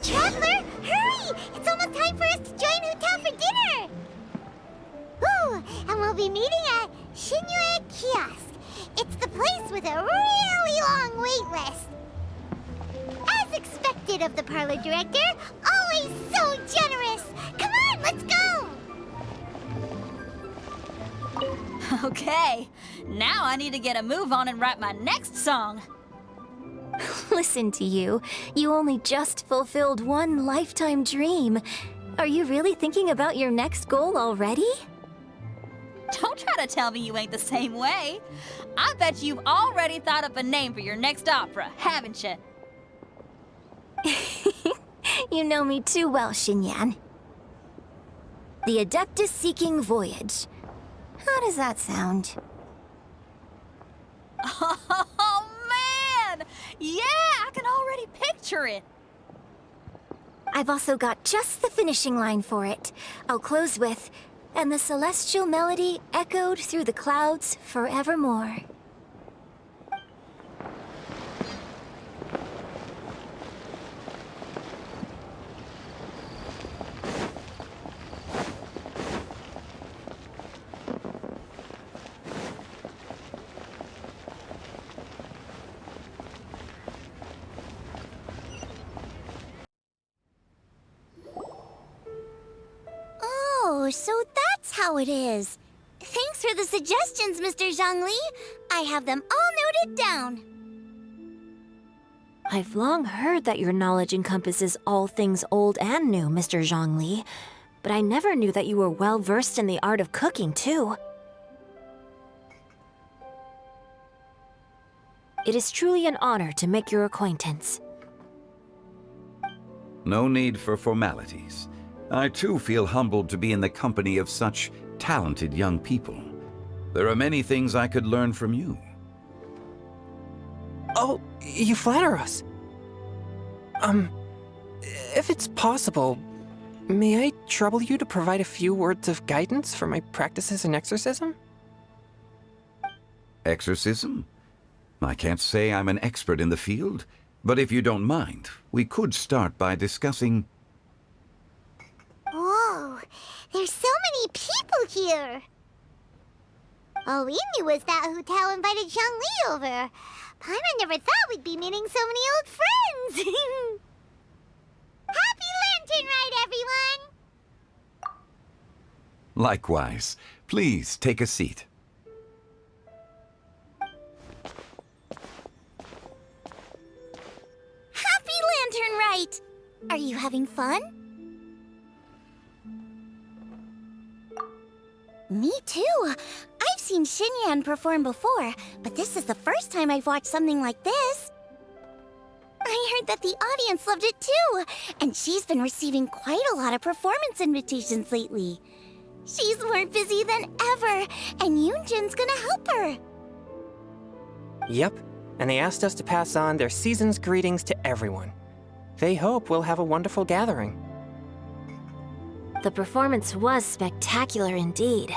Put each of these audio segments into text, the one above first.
Traveler, hurry! It's almost time for us to join Hotel for dinner! Ooh, and we'll be meeting at Shinue Kiosk. It's the place with a really long wait list. As expected of the parlor director, always so generous! Come on, let's go! Okay, now I need to get a move on and write my next song. Listen to you. You only just fulfilled one lifetime dream. Are you really thinking about your next goal already? Don't try to tell me you ain't the same way. I bet you've already thought up a name for your next opera, haven't you? You know me too well, Xinyan. The Adeptus-Seeking Voyage. How does that sound? Oh, man! Yeah, I can already picture it. I've also got just the finishing line for it. I'll close with, "And the celestial melody echoed through the clouds forevermore." Oh, so that's how it is. Thanks for the suggestions, Mr. Zhongli. I have them all noted down. I've long heard that your knowledge encompasses all things old and new, Mr. Zhongli. But I never knew that you were well versed in the art of cooking, too. It is truly an honor to make your acquaintance. No need for formalities. I too feel humbled to be in the company of such talented young people. There are many things I could learn from you. Oh, you flatter us. If it's possible, may I trouble you to provide a few words of guidance for my practices in exorcism? Exorcism? I can't say I'm an expert in the field, but if you don't mind, we could start by discussing... Whoa, there's so many people here. All we knew was that Hotel invited Zhongli over. Paimon never thought we'd be meeting so many old friends. Happy Lantern Ride, everyone! Likewise. Please take a seat. Happy Lantern Ride! Are you having fun? Me too. I've seen Xinyan perform before, but this is the first time I've watched something like this. I heard that the audience loved it too, and she's been receiving quite a lot of performance invitations lately. She's more busy than ever, and Yoonjin's gonna help her. Yep, and they asked us to pass on their season's greetings to everyone. They hope we'll have a wonderful gathering. The performance was spectacular indeed.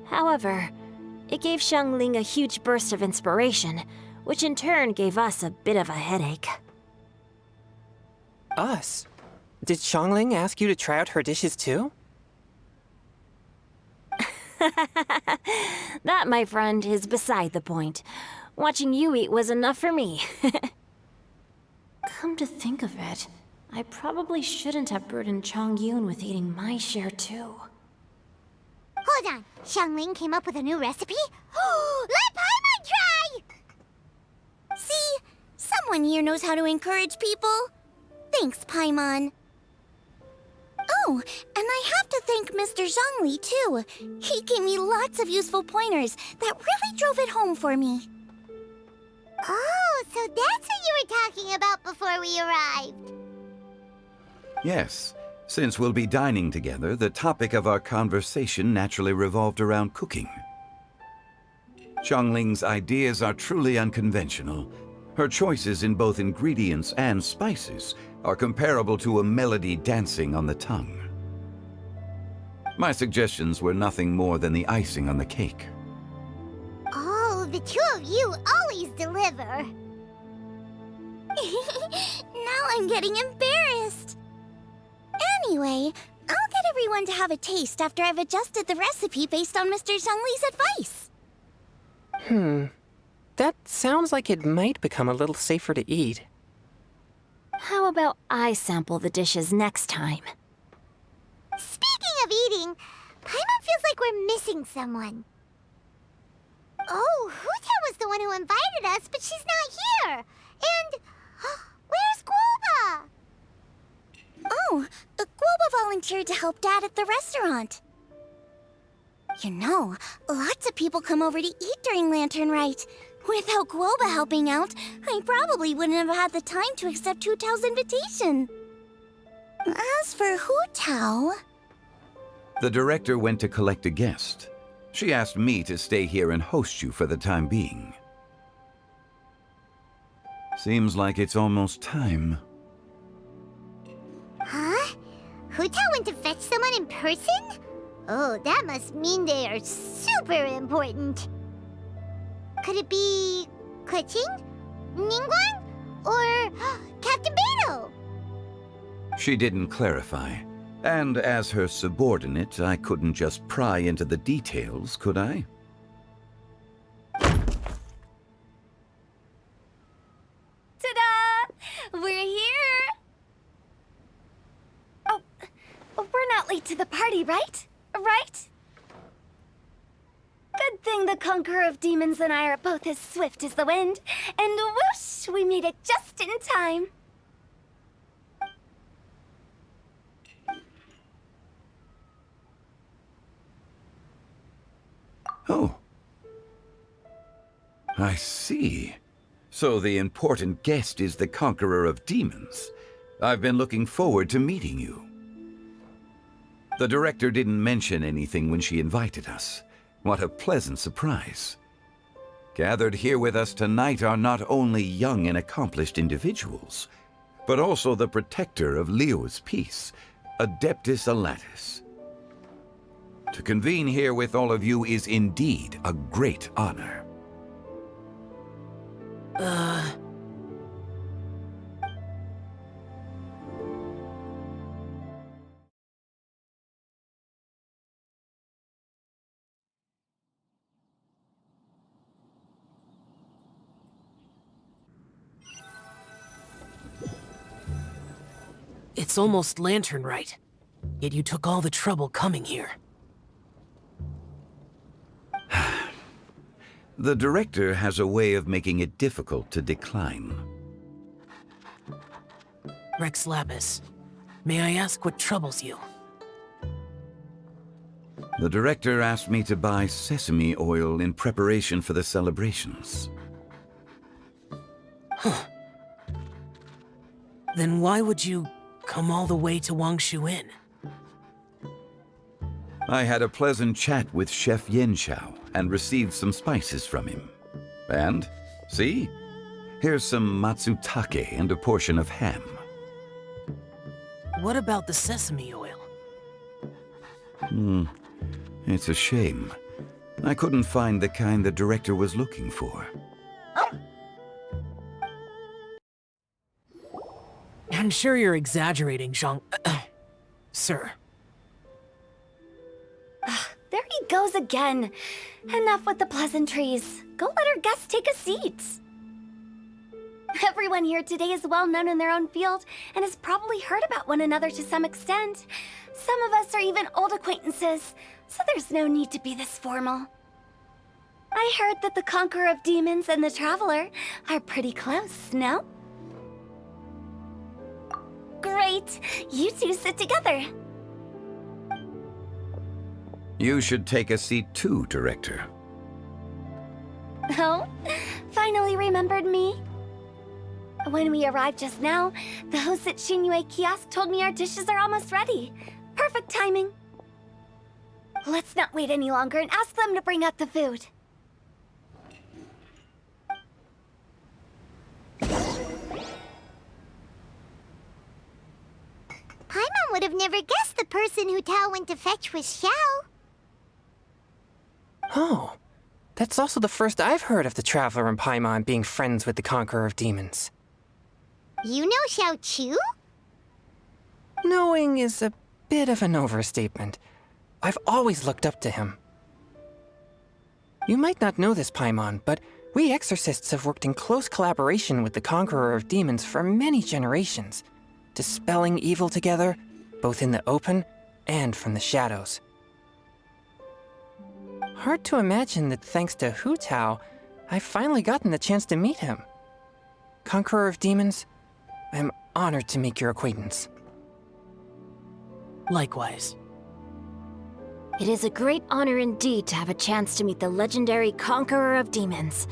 However, it gave Xiangling a huge burst of inspiration, which in turn gave us a bit of a headache. Us? Did Xiangling ask you to try out her dishes too? That, my friend, is beside the point. Watching you eat was enough for me. Come to think of it, I probably shouldn't have burdened Chongyun with eating my share too. Hold on, Xiangling came up with a new recipe? Let Paimon try! See? Someone here knows how to encourage people. Thanks, Paimon. Oh, and I have to thank Mr. Zhongli, too. He gave me lots of useful pointers that really drove it home for me. Oh, so that's what you were talking about before we arrived. Yes, Since we'll be dining together, the topic of our conversation naturally revolved around cooking. Xiangling's ideas are truly unconventional. Her choices in both ingredients and spices are comparable to a melody dancing on the tongue. My suggestions were nothing more than the icing on the cake. Oh, the two of you always deliver. Now I'm getting embarrassed. Anyway, I'll get everyone to have a taste after I've adjusted the recipe based on Mr. Xiangli's advice. That sounds like it might become a little safer to eat. How about I sample the dishes next time? Speaking of eating, Paimon feels like we're missing someone. Oh, Huta was the one who invited us, but she's not here. And where's Guoba? Oh, Guoba volunteered to help Dad at the restaurant. You know, lots of people come over to eat during Lantern Rite. Without Guoba helping out, I probably wouldn't have had the time to accept Hu Tao's invitation. As for Hu Tao... The director went to collect a guest. She asked me to stay here and host you for the time being. Seems like it's almost time. Huh? Hu Tao went to fetch someone in person? Oh, that must mean they are super important. Could it be Keqing, Ningguang, or Captain Beidou? She didn't clarify. And as her subordinate, I couldn't just pry into the details, could I? Ta-da! We're here! Oh, we're not late to the party, right? Right? Good thing the Conqueror of Demons and I are both as swift as the wind. And whoosh, we made it just in time. Oh. I see. So the important guest is the Conqueror of Demons. I've been looking forward to meeting you. The director didn't mention anything when she invited us. What a pleasant surprise. Gathered here with us tonight are not only young and accomplished individuals, but also the protector of Liyue's peace, Adeptus Alatus. To convene here with all of you is indeed a great honor. It's almost Lantern Rite, yet you took all the trouble coming here. The director has a way of making it difficult to decline. Rex Lapis, may I ask what troubles you? The director asked me to buy sesame oil in preparation for the celebrations. Then why would you come all the way to Wangshu Inn? I had a pleasant chat with Chef Yanxiao and received some spices from him. And, see? Here's some matsutake and a portion of ham. What about the sesame oil? It's a shame. I couldn't find the kind the director was looking for. I'm sure you're exaggerating, Zhang... Sir. There he goes again. Enough with the pleasantries. Go let our guests take a seat. Everyone here today is well known in their own field and has probably heard about one another to some extent. Some of us are even old acquaintances, so there's no need to be this formal. I heard that the Conqueror of Demons and the Traveler are pretty close, no? Great! You two sit together. You should take a seat too, Director. Oh? Finally remembered me? When we arrived just now, the host at Xinyue Kiosk told me our dishes are almost ready. Perfect timing. Let's not wait any longer and ask them to bring out the food. Paimon would have never guessed the person who Tao went to fetch was Xiao. Oh, that's also the first I've heard of the Traveler and Paimon being friends with the Conqueror of Demons. You know Xiao Chu? Knowing is a bit of an overstatement. I've always looked up to him. You might not know this, Paimon, but we exorcists have worked in close collaboration with the Conqueror of Demons for many generations, dispelling evil together, both in the open and from the shadows. Hard to imagine that thanks to Hu Tao, I've finally gotten the chance to meet him. Conqueror of Demons, I'm honored to make your acquaintance. Likewise. It is a great honor indeed to have a chance to meet the legendary Conqueror of Demons.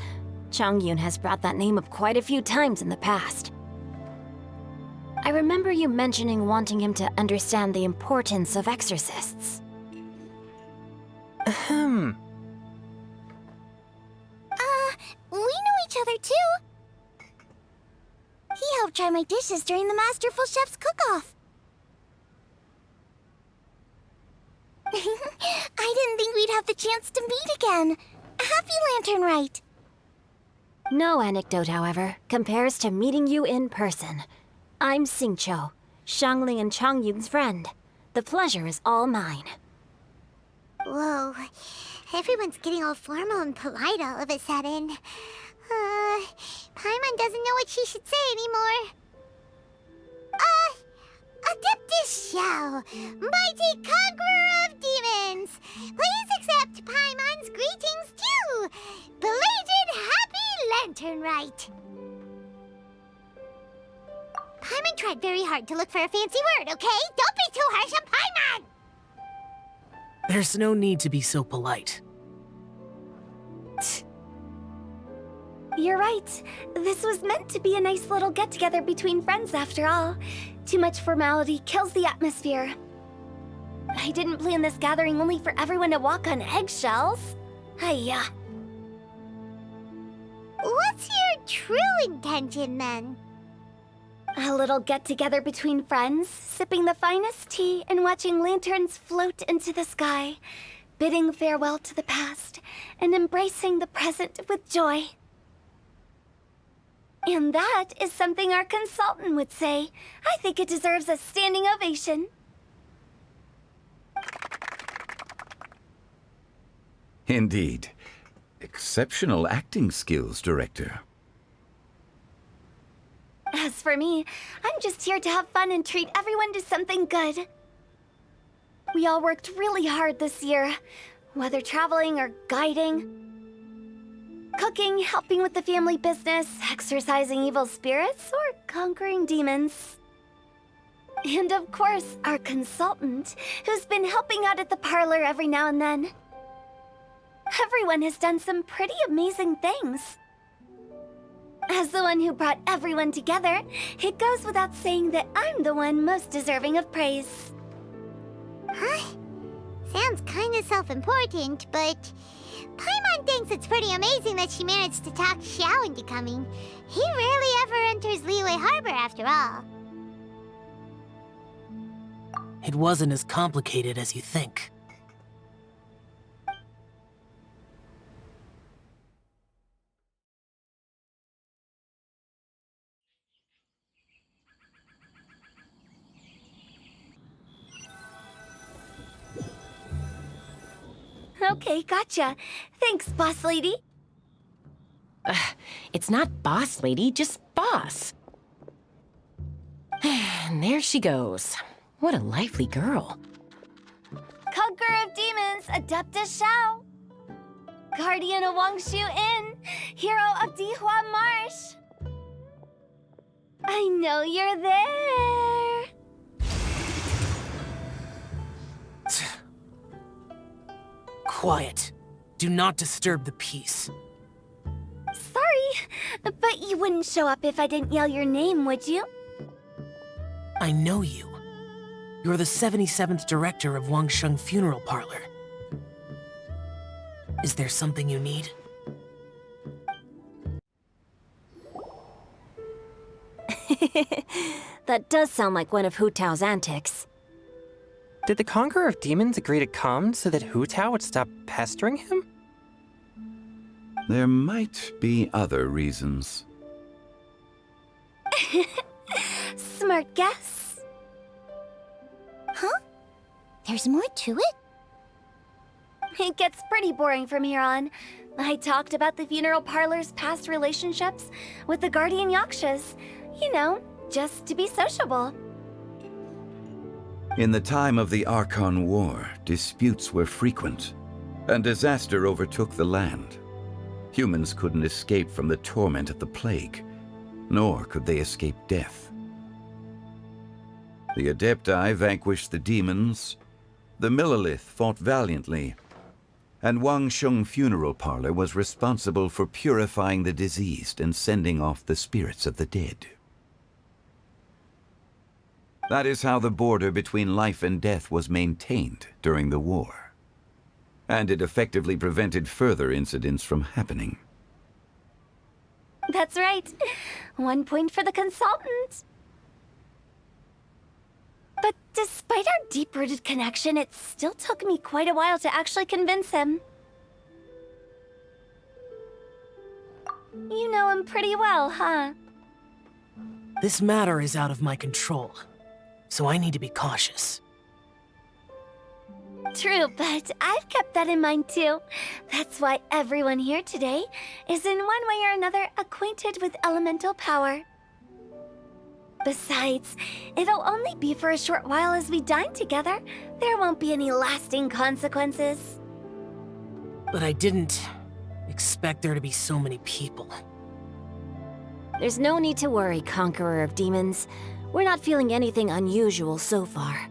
Changyun has brought that name up quite a few times in the past. I remember you mentioning wanting him to understand the importance of exorcists. Ahem. We know each other too. He helped try my dishes during the Masterful Chef's cook-off. I didn't think we'd have the chance to meet again. Happy Lantern Rite. No anecdote, however, compares to meeting you in person. I'm Xingqiu, Xiangling and Changyun's friend. The pleasure is all mine. Whoa, everyone's getting all formal and polite all of a sudden. Paimon doesn't know what she should say anymore. Adeptus Xiao, mighty conqueror of demons, please accept Paimon's greetings too. Belated Happy Lantern Rite. Paimon tried very hard to look for a fancy word, okay? Don't be too harsh on Paimon! There's no need to be so polite. You're right. This was meant to be a nice little get-together between friends after all. Too much formality kills the atmosphere. I didn't plan this gathering only for everyone to walk on eggshells. Hiya. What's your true intention then? A little get-together between friends, sipping the finest tea and watching lanterns float into the sky, bidding farewell to the past and embracing the present with joy. And that is something our consultant would say. I think it deserves a standing ovation. Indeed. Exceptional acting skills, Director. As for me, I'm just here to have fun and treat everyone to something good. We all worked really hard this year, whether traveling or guiding. Cooking, helping with the family business, exorcising evil spirits, or conquering demons. And of course, our consultant, who's been helping out at the parlor every now and then. Everyone has done some pretty amazing things. As the one who brought everyone together, it goes without saying that I'm the one most deserving of praise. Huh? Sounds kinda self-important, but Paimon thinks it's pretty amazing that she managed to talk Xiao into coming. He rarely ever enters Liyue Harbor after all. It wasn't as complicated as you think. Okay, gotcha. Thanks, boss lady. It's not boss lady, just boss. And there she goes. What a lively girl. Conqueror of Demons, Adeptus Xiao. Guardian of Wangshu Inn, hero of Dihua Marsh. I know you're there. Quiet. Do not disturb the peace. Sorry. But you wouldn't show up if I didn't yell your name, would you? I know you. You're the 77th director of Wangsheng Funeral Parlor. Is there something you need? That does sound like one of Hu Tao's antics. Did the Conqueror of Demons agree to come so that Hu Tao would stop pestering him? There might be other reasons. Smart guess. Huh? There's more to it? It gets pretty boring from here on. I talked about the funeral parlor's past relationships with the guardian yakshas. You know, just to be sociable. In the time of the Archon War, disputes were frequent, and disaster overtook the land. Humans couldn't escape from the torment of the plague, nor could they escape death. The Adepti vanquished the demons, the Millelith fought valiantly, and Wangsheng Funeral Parlor was responsible for purifying the diseased and sending off the spirits of the dead. That is how the border between life and death was maintained during the war. And it effectively prevented further incidents from happening. That's right. 1 point for the consultant. But despite our deep-rooted connection, it still took me quite a while to actually convince him. You know him pretty well, huh? This matter is out of my control, so I need to be cautious. True, but I've kept that in mind too. That's why everyone here today is in one way or another acquainted with elemental power. Besides, it'll only be for a short while as we dine together. There won't be any lasting consequences. But I didn't expect there to be so many people. There's no need to worry, Conqueror of Demons. We're not feeling anything unusual so far.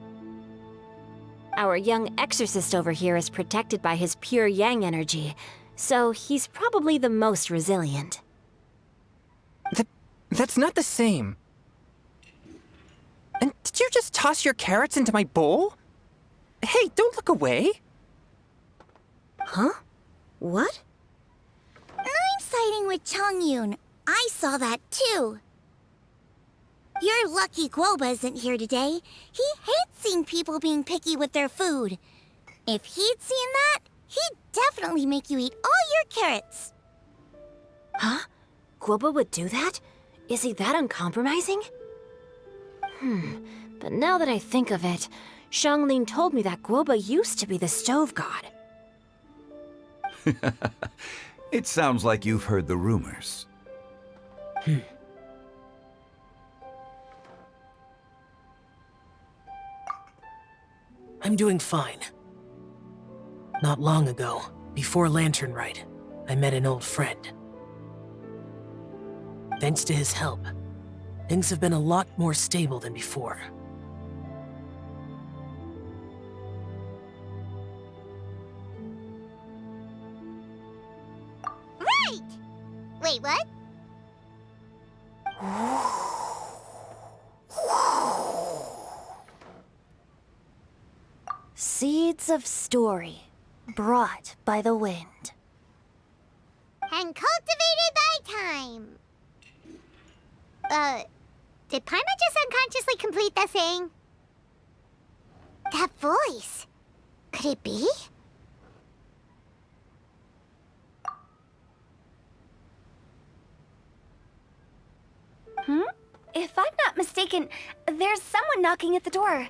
Our young exorcist over here is protected by his pure yang energy, so he's probably the most resilient. That's not the same. And did you just toss your carrots into my bowl? Hey, don't look away. Huh? What? I'm siding with Chongyun. I saw that too. You're lucky Guoba isn't here today. He hates seeing people being picky with their food. If he'd seen that, he'd definitely make you eat all your carrots. Huh? Guoba would do that? Is he that uncompromising? But now that I think of it, Xiangling told me that Guoba used to be the stove god. It sounds like you've heard the rumors. I'm doing fine. Not long ago, before Lantern Rite, I met an old friend. Thanks to his help, things have been a lot more stable than before. Right! Wait, what? Seeds of story, brought by the wind. And cultivated by time. Did Paimon just unconsciously complete the thing? That voice. Could it be? If I'm not mistaken, there's someone knocking at the door.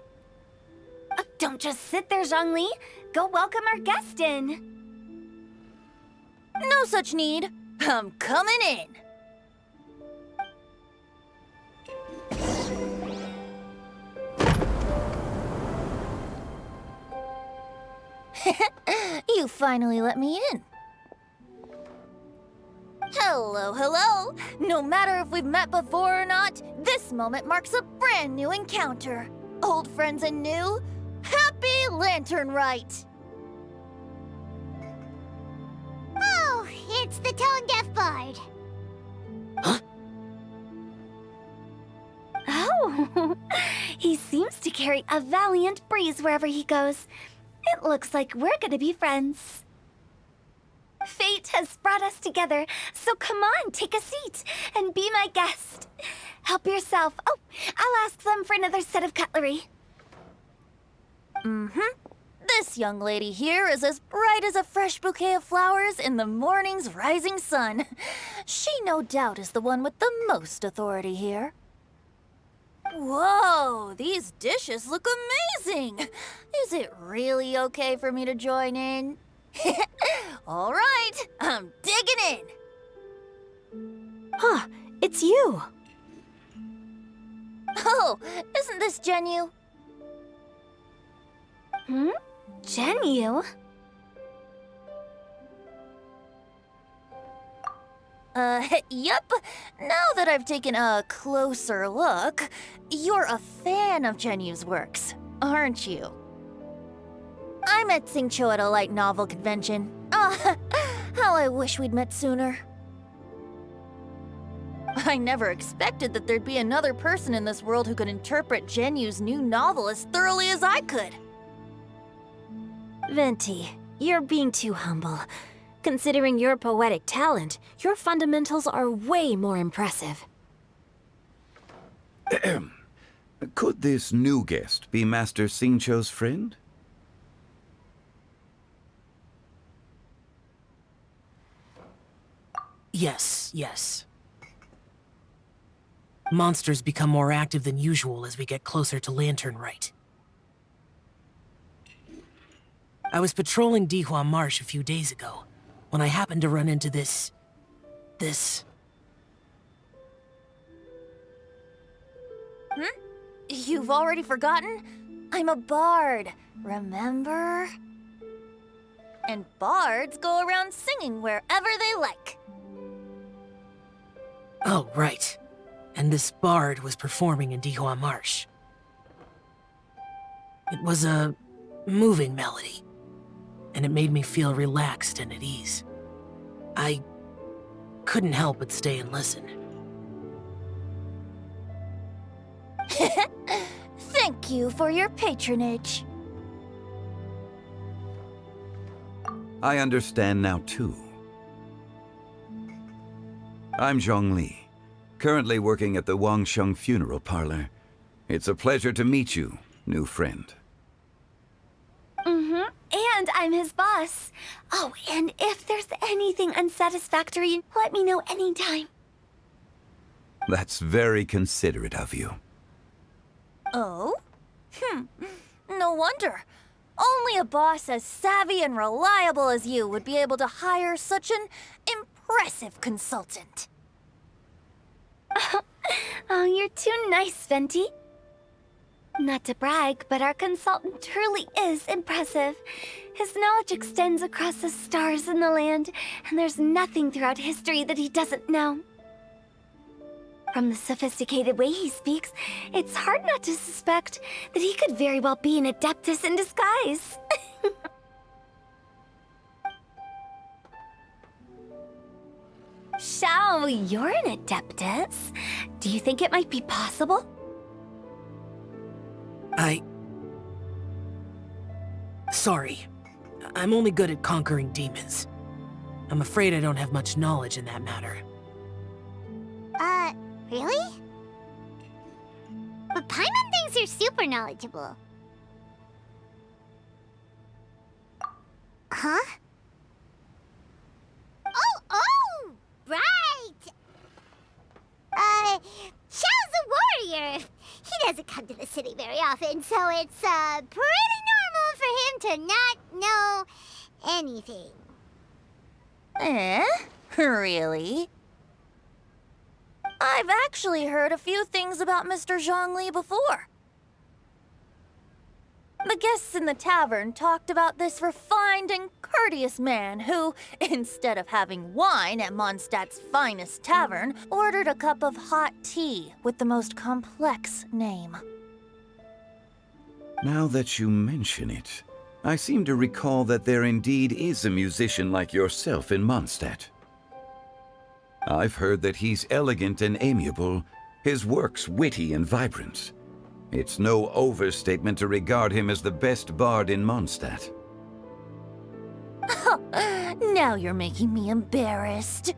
Don't just sit there, Zhongli. Go welcome our guest in. No such need. I'm coming in. You finally let me in. Hello, hello. No matter if we've met before or not, this moment marks a brand new encounter. Old friends and new, happy Lantern Rite. Oh, it's the tone-deaf bard. Oh, he seems to carry a valiant breeze wherever he goes. It looks like we're gonna be friends. Fate has brought us together, so come on, take a seat and be my guest. Help yourself. Oh, I'll ask them for another set of cutlery. This young lady here is as bright as a fresh bouquet of flowers in the morning's rising sun. She no doubt is the one with the most authority here. Whoa, these dishes look amazing! Is it really okay for me to join in? All right, I'm digging in! Huh, it's you. Oh, isn't this Genu? Genu? Yup. Now that I've taken a closer look, you're a fan of Genu's works, aren't you? I met Xingqiu at a light novel convention. Ah, how I wish we'd met sooner. I never expected that there'd be another person in this world who could interpret Genu's new novel as thoroughly as I could. Venti, you're being too humble. Considering your poetic talent, your fundamentals are way more impressive. Could this new guest be Master Xingqiu's friend? Yes. Monsters become more active than usual as we get closer to Lantern Rite. I was patrolling Dihua Marsh a few days ago, when I happened to run into this... You've already forgotten? I'm a bard, remember? And bards go around singing wherever they like. Oh, right. And this bard was performing in Dihua Marsh. It was a moving melody, and it made me feel relaxed and at ease. I couldn't help but stay and listen. Thank you for your patronage. I understand now, too. I'm Zhongli, currently working at the Wangsheng Funeral Parlor. It's a pleasure to meet you, new friend. And I'm his boss. Oh, and if there's anything unsatisfactory, let me know anytime. That's very considerate of you. Oh? No wonder. Only a boss as savvy and reliable as you would be able to hire such an impressive consultant. Oh, you're too nice, Venti. Not to brag, but our consultant truly is impressive. His knowledge extends across the stars and the land, and there's nothing throughout history that he doesn't know. From the sophisticated way he speaks, it's hard not to suspect that he could very well be an adeptus in disguise. Shao, you're an adeptus. Do you think it might be possible? Sorry. I'm only good at conquering demons. I'm afraid I don't have much knowledge in that matter. Really? But Paimon thinks you're super knowledgeable. Huh? Oh, right! Xiao's a warrior. He doesn't come to the city very often, so it's, pretty normal for him to not know anything. Really? I've actually heard a few things about Mr. Zhongli before. The guests in the tavern talked about this refined and courteous man who, instead of having wine at Mondstadt's finest tavern, ordered a cup of hot tea with the most complex name. Now that you mention it, I seem to recall that there indeed is a musician like yourself in Mondstadt. I've heard that he's elegant and amiable, his work's witty and vibrant. It's no overstatement to regard him as the best bard in Mondstadt. Now you're making me embarrassed.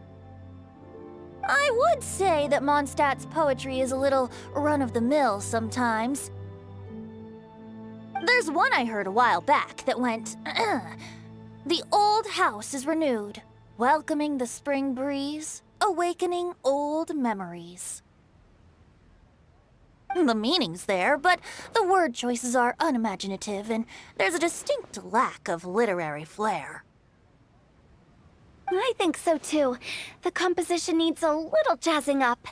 I would say that Mondstadt's poetry is a little run-of-the-mill sometimes. There's one I heard a while back that went, "The old house is renewed, welcoming the spring breeze, awakening old memories." The meaning's there, but the word choices are unimaginative, and there's a distinct lack of literary flair. I think so too. The composition needs a little jazzing up.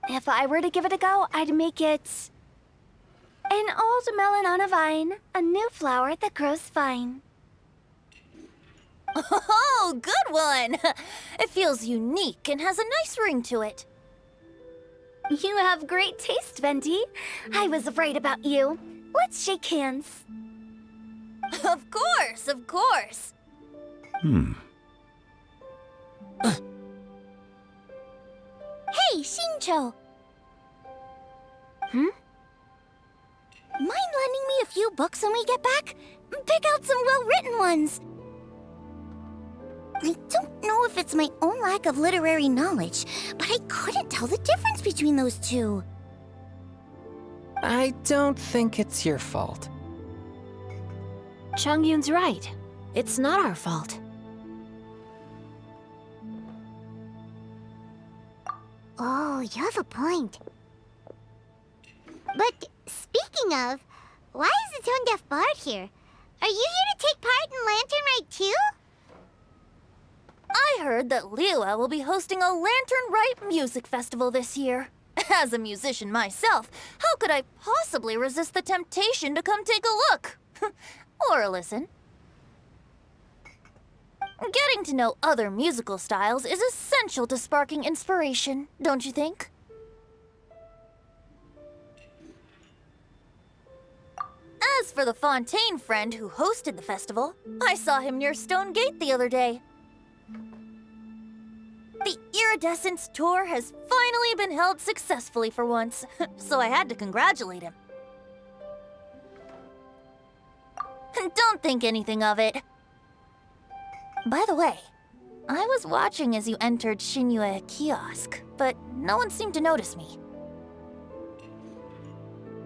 If I were to give it a go, I'd make it... An old melon on a vine, a new flower that grows fine. Oh, good one! It feels unique and has a nice ring to it. You have great taste, Venti. I was right about you. Let's shake hands. Of course, of course. Hey, Xingqiu! Mind lending me a few books when we get back? Pick out some well-written ones. I don't know if it's my own lack of literary knowledge, but I couldn't tell the difference between those two. I don't think it's your fault. Chongyun's right. It's not our fault. Oh, you have a point. But speaking of, why is the tone-deaf bard here? Are you here to take part in Lantern Rite too? I heard that Liyue will be hosting a Lantern Rite music festival this year. As a musician myself, how could I possibly resist the temptation to come take a look? Or listen. Getting to know other musical styles is essential to sparking inspiration, don't you think? As for the Fontaine friend who hosted the festival, I saw him near Stone Gate the other day. The Iridescence tour has finally been held successfully for once, so I had to congratulate him. Don't think anything of it. By the way, I was watching as you entered Xinyue Kiosk, but no one seemed to notice me.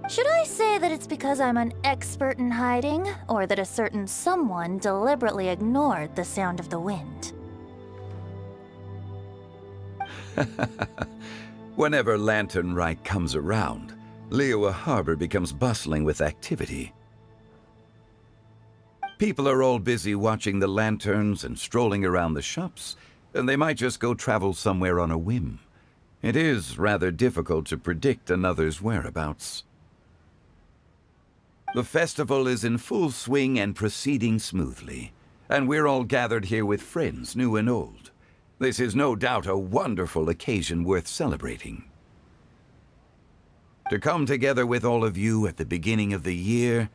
Should I say that it's because I'm an expert in hiding, or that a certain someone deliberately ignored the sound of the wind? Whenever Lantern Rite comes around, Liyue Harbor becomes bustling with activity. People are all busy watching the lanterns and strolling around the shops, and they might just go travel somewhere on a whim. It is rather difficult to predict another's whereabouts. The festival is in full swing and proceeding smoothly, and we're all gathered here with friends, new and old. This is no doubt a wonderful occasion worth celebrating. To come together with all of you at the beginning of the year,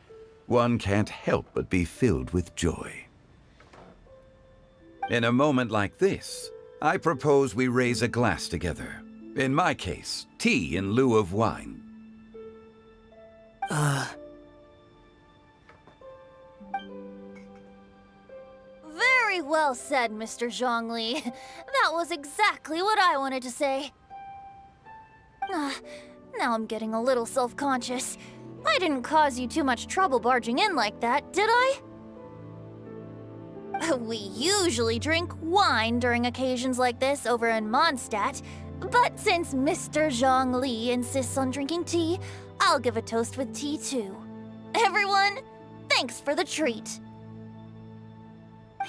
one can't help but be filled with joy. In a moment like this, I propose we raise a glass together. In my case, tea in lieu of wine. Very well said, Mr. Zhongli. That was exactly what I wanted to say. Now I'm getting a little self-conscious. I didn't cause you too much trouble barging in like that, did I? We usually drink wine during occasions like this over in Mondstadt, but since Mr. Zhongli insists on drinking tea, I'll give a toast with tea too. Everyone, thanks for the treat.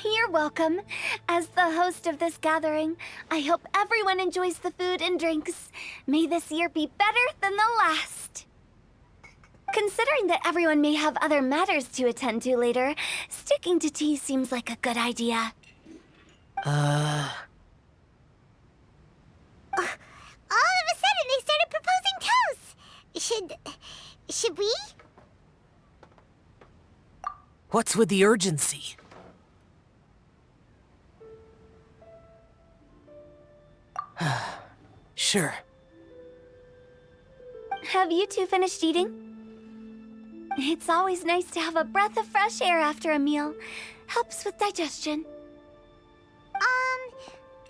You're welcome. As the host of this gathering, I hope everyone enjoys the food and drinks. May this year be better than the last. Considering that everyone may have other matters to attend to later, sticking to tea seems like a good idea. All of a sudden, they started proposing toasts. Should we? What's with the urgency? Sure. Have you two finished eating? It's always nice to have a breath of fresh air after a meal. Helps with digestion.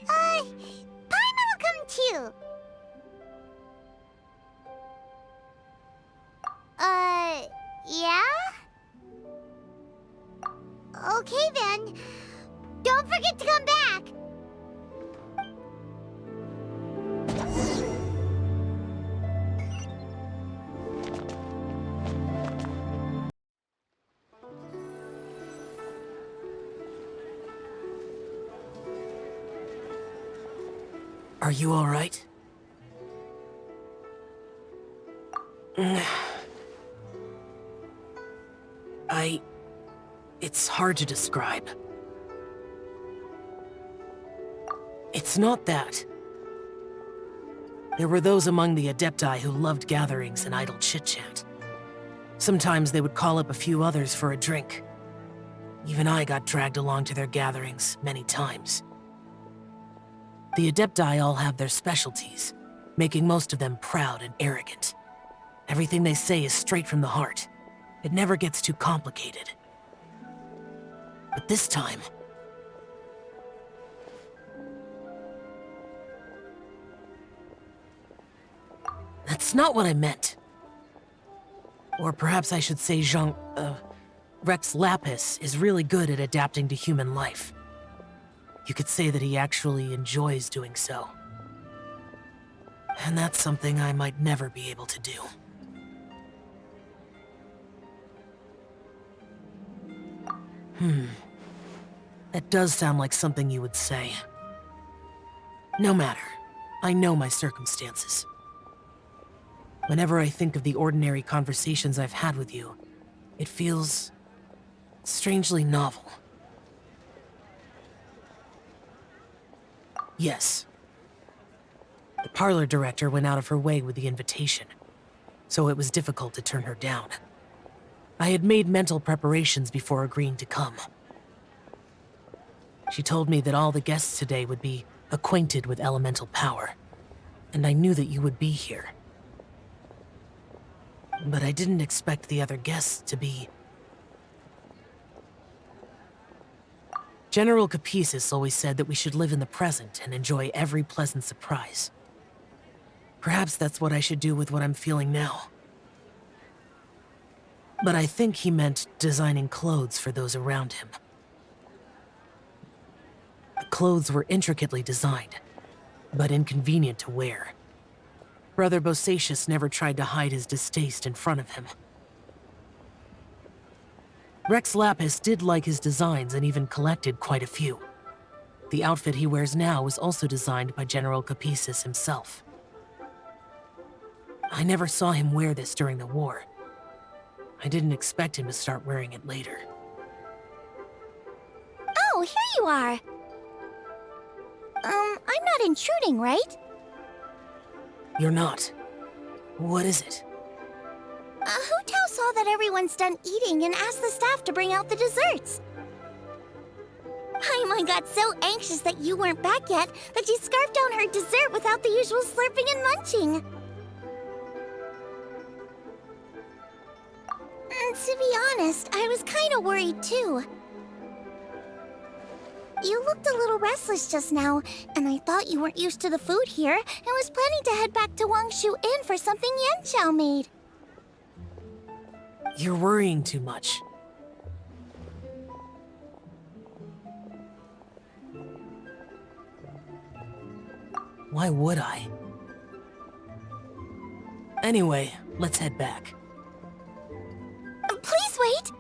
Paimon will come too. Yeah? Okay then. Don't forget to come back. Are you all right? It's hard to describe. It's not that. There were those among the Adepti who loved gatherings and idle chit-chat. Sometimes they would call up a few others for a drink. Even I got dragged along to their gatherings many times. The Adepti all have their specialties, making most of them proud and arrogant. Everything they say is straight from the heart. It never gets too complicated. But this time... That's not what I meant. Or perhaps I should say Rex Lapis is really good at adapting to human life. You could say that he actually enjoys doing so. And that's something I might never be able to do. That does sound like something you would say. No matter. I know my circumstances. Whenever I think of the ordinary conversations I've had with you, it feels strangely novel. Yes. The parlor director went out of her way with the invitation, so it was difficult to turn her down. I had made mental preparations before agreeing to come. She told me that all the guests today would be acquainted with elemental power, and I knew that you would be here. But I didn't expect the other guests to be... General Capisis always said that we should live in the present and enjoy every pleasant surprise. Perhaps that's what I should do with what I'm feeling now. But I think he meant designing clothes for those around him. The clothes were intricately designed, but inconvenient to wear. Brother Bosacius never tried to hide his distaste in front of him. Rex Lapis did like his designs and even collected quite a few. The outfit he wears now was also designed by General Capisis himself. I never saw him wear this during the war. I didn't expect him to start wearing it later. Oh, here you are. I'm not intruding, right? You're not. What is it? Hu Tao saw that everyone's done eating and asked the staff to bring out the desserts. Paimon got so anxious that you weren't back yet that she scarfed down her dessert without the usual slurping and munching. To be honest, I was kinda worried too. You looked a little restless just now, and I thought you weren't used to the food here and was planning to head back to Wangshu Inn for something Yanqiao made. You're worrying too much. Why would I? Anyway, let's head back. Please wait!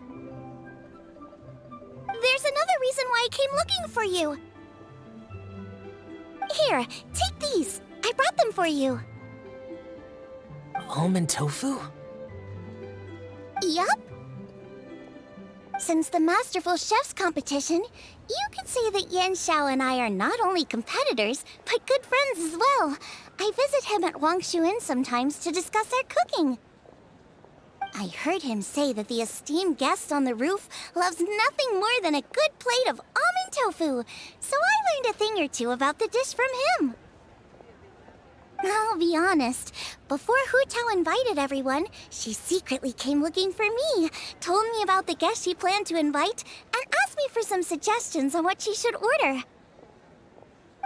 There's another reason why I came looking for you. Here, take these. I brought them for you. Almond tofu? Yup. Since the Masterful Chef's competition, you could say that Yanqiao and I are not only competitors, but good friends as well. I visit him at Wangshu Inn sometimes to discuss our cooking. I heard him say that the esteemed guest on the roof loves nothing more than a good plate of almond tofu, so I learned a thing or two about the dish from him. I'll be honest. Before Hu Tao invited everyone, she secretly came looking for me, told me about the guests she planned to invite, and asked me for some suggestions on what she should order.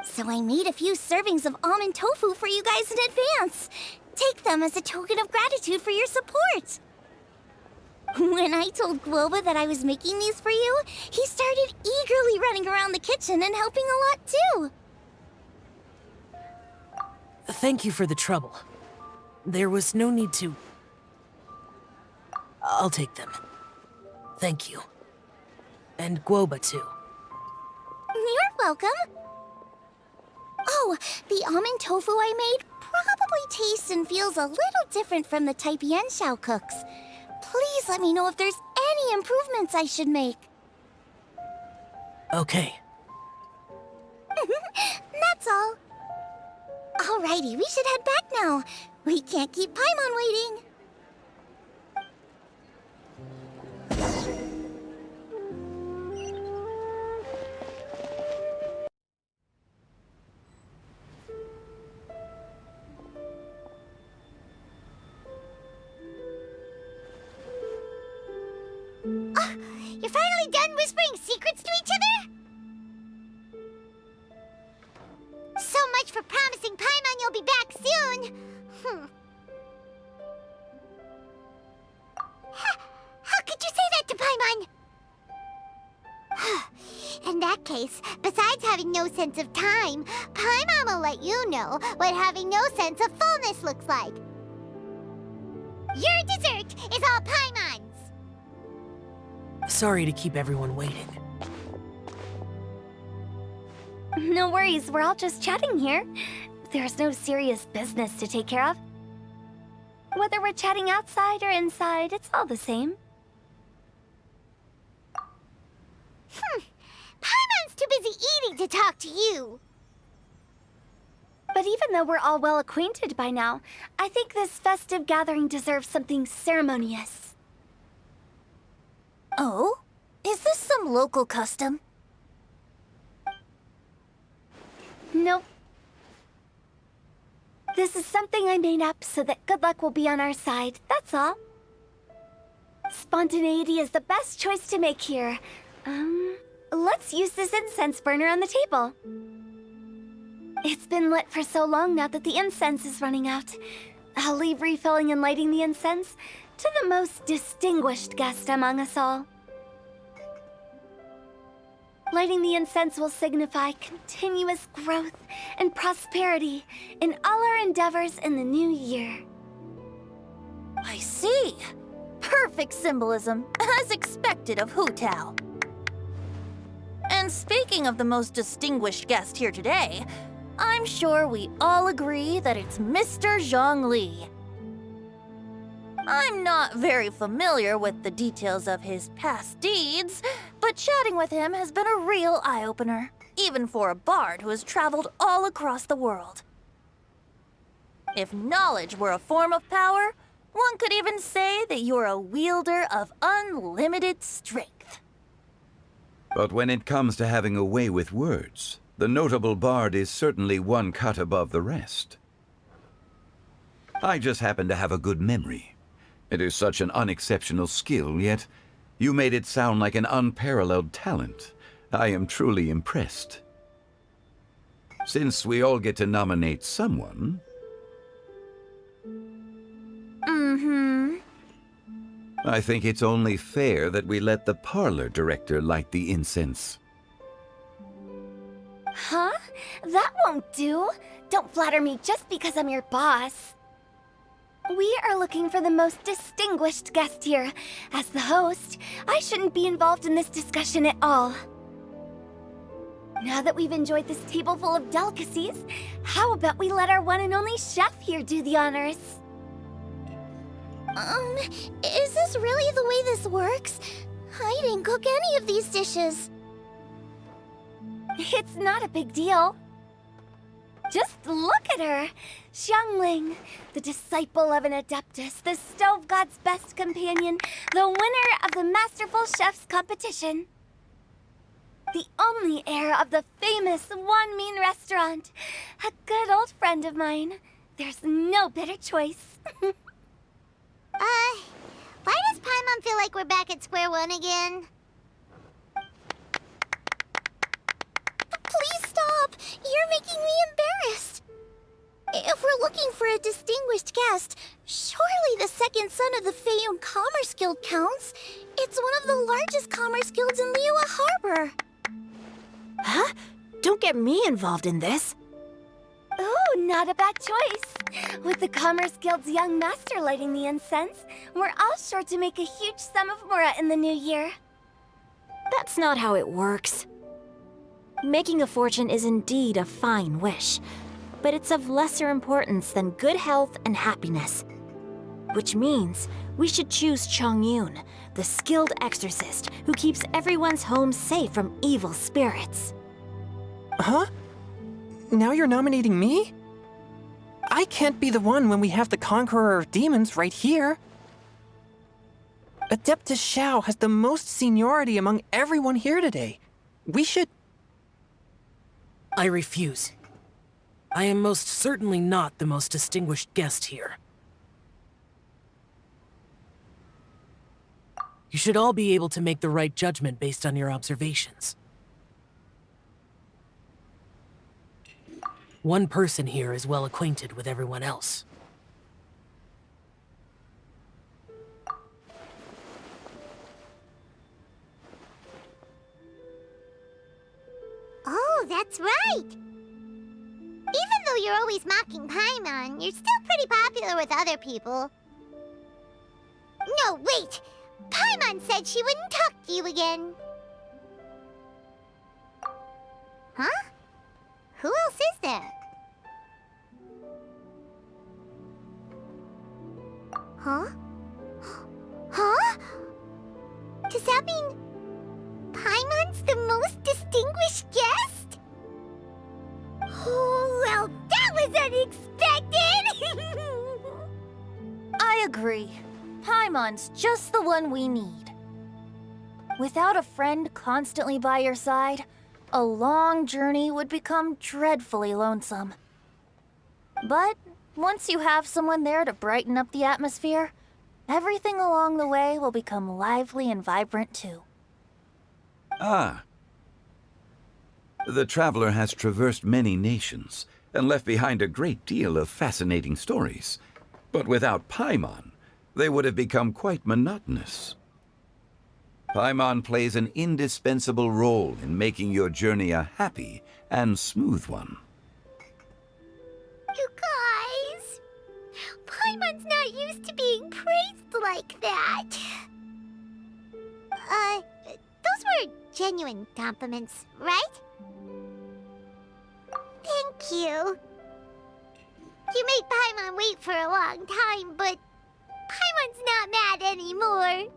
So I made a few servings of almond tofu for you guys in advance. Take them as a token of gratitude for your support. When I told Guoba that I was making these for you, he started eagerly running around the kitchen and helping a lot too. Thank you for the trouble. There was no need to... I'll take them. Thank you. And Guoba, too. You're welcome. Oh, the almond tofu I made probably tastes and feels a little different from the type Yanxiao cooks. Please let me know if there's any improvements I should make. Okay. That's all. Alrighty, we should head back now. We can't keep Paimon waiting. You're finally done whispering secrets to each other? So much for promising Paimon you'll be back soon. How could you say that to Paimon? In that case, besides having no sense of time, Paimon will let you know what having no sense of fullness looks like. Your dessert is all Paimon's. Sorry to keep everyone waiting. No worries, we're all just chatting here. There's no serious business to take care of. Whether we're chatting outside or inside, it's all the same. Paimon's too busy eating to talk to you. But even though we're all well acquainted by now, I think this festive gathering deserves something ceremonious. Oh? Is this some local custom? Nope. This is something I made up so that good luck will be on our side, that's all. Spontaneity is the best choice to make here. Let's use this incense burner on the table. It's been lit for so long now that the incense is running out. I'll leave refilling and lighting the incense to the most distinguished guest among us all. Lighting the incense will signify continuous growth and prosperity in all our endeavors in the new year. I see. Perfect symbolism, as expected of Hu Tao. And speaking of the most distinguished guest here today, I'm sure we all agree that it's Mr. Zhongli. I'm not very familiar with the details of his past deeds, but chatting with him has been a real eye-opener, even for a bard who has traveled all across the world. If knowledge were a form of power, one could even say that you're a wielder of unlimited strength. But when it comes to having a way with words, the notable bard is certainly one cut above the rest. I just happen to have a good memory. It is such an unexceptional skill, yet you made it sound like an unparalleled talent. I am truly impressed. Since we all get to nominate someone... I think it's only fair that we let the parlor director light the incense. Huh? That won't do. Don't flatter me just because I'm your boss. We are looking for the most distinguished guest here. As the host, I shouldn't be involved in this discussion at all. Now that we've enjoyed this table full of delicacies, how about we let our one and only chef here do the honors? Is this really the way this works? I didn't cook any of these dishes. It's not a big deal. Just look at her! Xiangling, the disciple of an adeptus, the stove god's best companion, the winner of the Masterful Chef's competition. The only heir of the famous One Mean restaurant. A good old friend of mine. there's no better choice. Why does Paimon feel like we're back at square one again? Please stop! You're making me embarrassed. If we're looking for a distinguished guest, surely the second son of the Feiyun Commerce Guild counts. It's one of the largest commerce guilds in Liyue Harbor. Huh? Don't get me involved in this. Oh, not a bad choice. With the Commerce Guild's young master lighting the incense, we're all sure to make a huge sum of mora in the new year. That's not how it works. Making a fortune is indeed a fine wish, but it's of lesser importance than good health and happiness. Which means we should choose Chongyun, the skilled exorcist who keeps everyone's home safe from evil spirits. Huh? Now you're nominating me? I can't be the one when we have the Conqueror of Demons right here. Adeptus Xiao has the most seniority among everyone here today. We should... I refuse. I am most certainly not the most distinguished guest here. You should all be able to make the right judgment based on your observations. One person here is well acquainted with everyone else. Oh, that's right! Even though you're always mocking Paimon, you're still pretty popular with other people. No, wait! Paimon said she wouldn't talk to you again. Huh? Who else is there? Huh? Huh? Does that mean Paimon's the most distinguished guest? Oh, well, that was unexpected! I agree. Paimon's just the one we need. Without a friend constantly by your side, a long journey would become dreadfully lonesome. But once you have someone there to brighten up the atmosphere, everything along the way will become lively and vibrant too. Ah. The traveler has traversed many nations and left behind a great deal of fascinating stories. But without Paimon, they would have become quite monotonous. Paimon plays an indispensable role in making your journey a happy and smooth one. You guys, Paimon's not used to being praised like that. Those were genuine compliments, right? Thank you. You made Paimon wait for a long time, but Paimon's not mad anymore.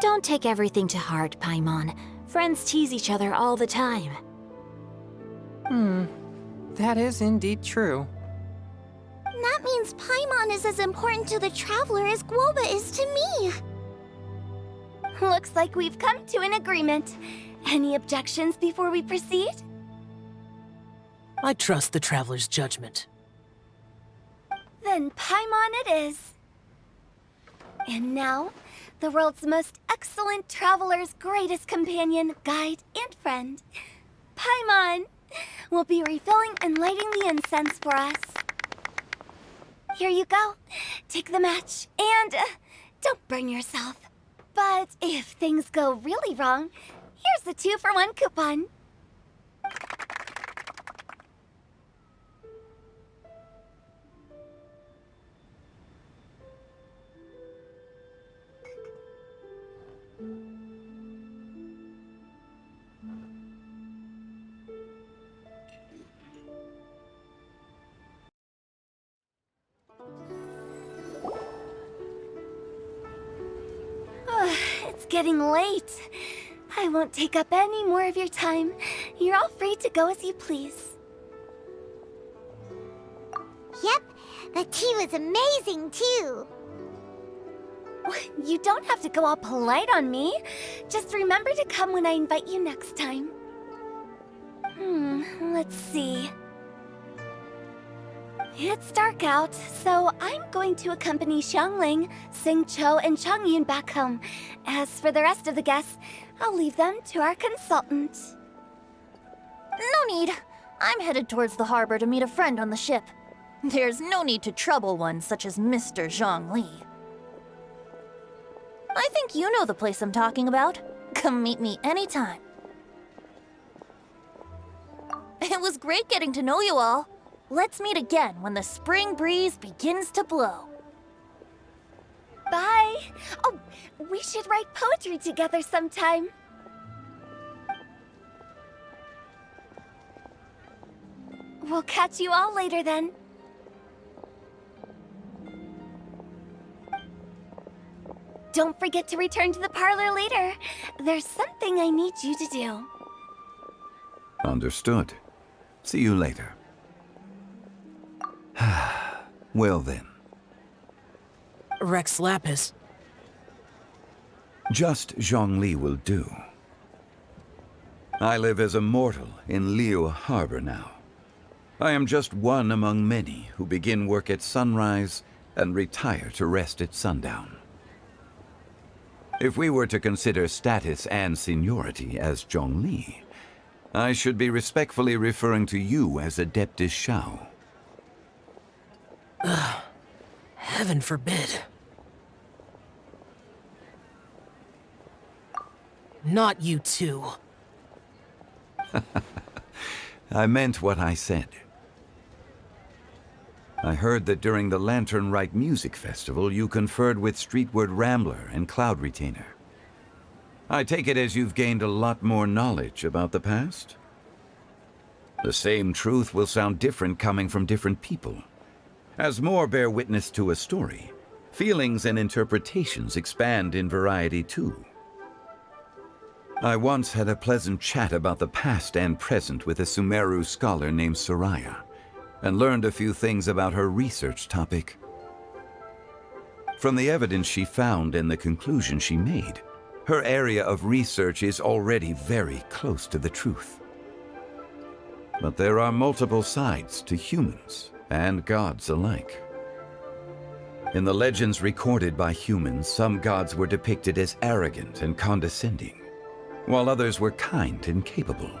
Don't take everything to heart, Paimon. Friends tease each other all the time. That is indeed true. That means Paimon is as important to the traveler as Guoba is to me. Looks like we've come to an agreement. Any objections before we proceed? I trust the traveler's judgment. Then Paimon it is. And now, the world's most excellent traveler's greatest companion, guide, and friend, Paimon, will be refilling and lighting the incense for us. Here you go. Take the match, and don't burn yourself. But if things go really wrong, here's the 2-for-1 coupon. It's getting late. I won't take up any more of your time. You're all free to go as you please. Yep, the tea was amazing too. You don't have to go all polite on me. Just remember to come when I invite you next time. Let's see. It's dark out, so I'm going to accompany Xiangling, Xingqiu, and Changyun back home. As for the rest of the guests, I'll leave them to our consultant. No need. I'm headed towards the harbor to meet a friend on the ship. There's no need to trouble one such as Mr. Zhongli. I think you know the place I'm talking about. Come meet me anytime. It was great getting to know you all. Let's meet again when the spring breeze begins to blow. Bye! Oh, we should write poetry together sometime. We'll catch you all later then. Don't forget to return to the parlor later. There's something I need you to do. Understood. See you later. Well then. Rex Lapis. Just Zhongli will do. I live as a mortal in Liu Harbor now. I am just one among many who begin work at sunrise and retire to rest at sundown. If we were to consider status and seniority as Zhongli, I should be respectfully referring to you as Adeptus Shao. Heaven forbid. Not you too. I meant what I said. I heard that during the Lantern Rite Music Festival, you conferred with Streetward Rambler and Cloud Retainer. I take it as you've gained a lot more knowledge about the past? The same truth will sound different coming from different people. As more bear witness to a story, feelings and interpretations expand in variety too. I once had a pleasant chat about the past and present with a Sumeru scholar named Soraya, and learned a few things about her research topic. From the evidence she found and the conclusion she made, her area of research is already very close to the truth. But there are multiple sides to humans and gods alike. In the legends recorded by humans, some gods were depicted as arrogant and condescending, while others were kind and capable.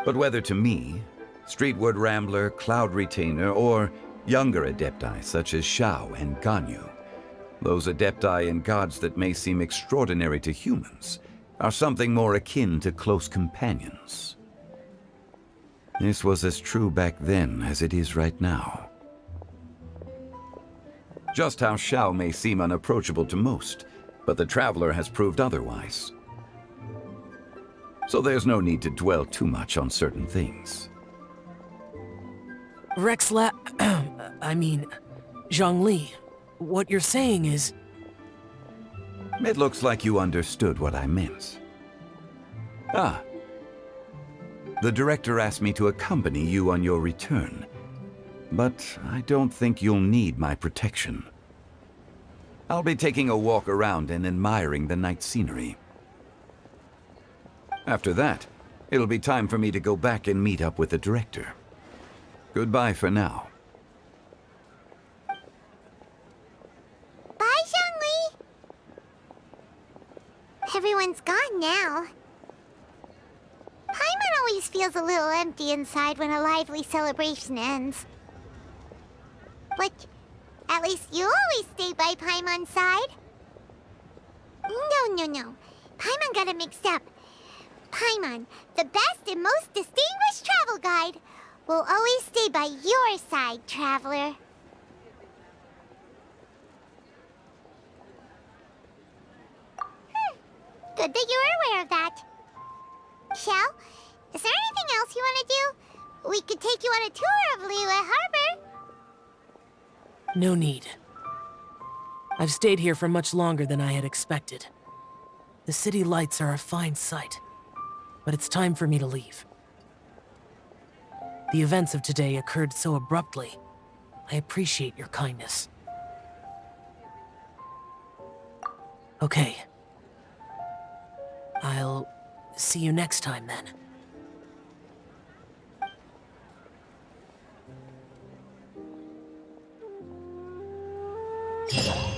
But whether to me, Streetward Rambler, Cloud Retainer, or younger adepti such as Shao and Ganyu, those adepti and gods that may seem extraordinary to humans are something more akin to close companions. This was as true back then as it is right now. Just how Shao may seem unapproachable to most, but the Traveler has proved otherwise. So there's no need to dwell too much on certain things. Zhongli, what you're saying is... It looks like you understood what I meant. Ah. The director asked me to accompany you on your return, but I don't think you'll need my protection. I'll be taking a walk around and admiring the night scenery. After that, it'll be time for me to go back and meet up with the director. Goodbye for now. Bye, Zhongli! Everyone's gone now. Paimon always feels a little empty inside when a lively celebration ends. But at least you always stay by Paimon's side. No. Paimon got it mixed up. Paimon, the best and most distinguished travel guide, will always stay by your side, Traveler. Good that you're aware of that. Shell, is there anything else you want to do? We could take you on a tour of Liyue Harbor. No need. I've stayed here for much longer than I had expected. The city lights are a fine sight, but it's time for me to leave. The events of today occurred so abruptly. I appreciate your kindness. Okay. I'll see you next time, then. Huh?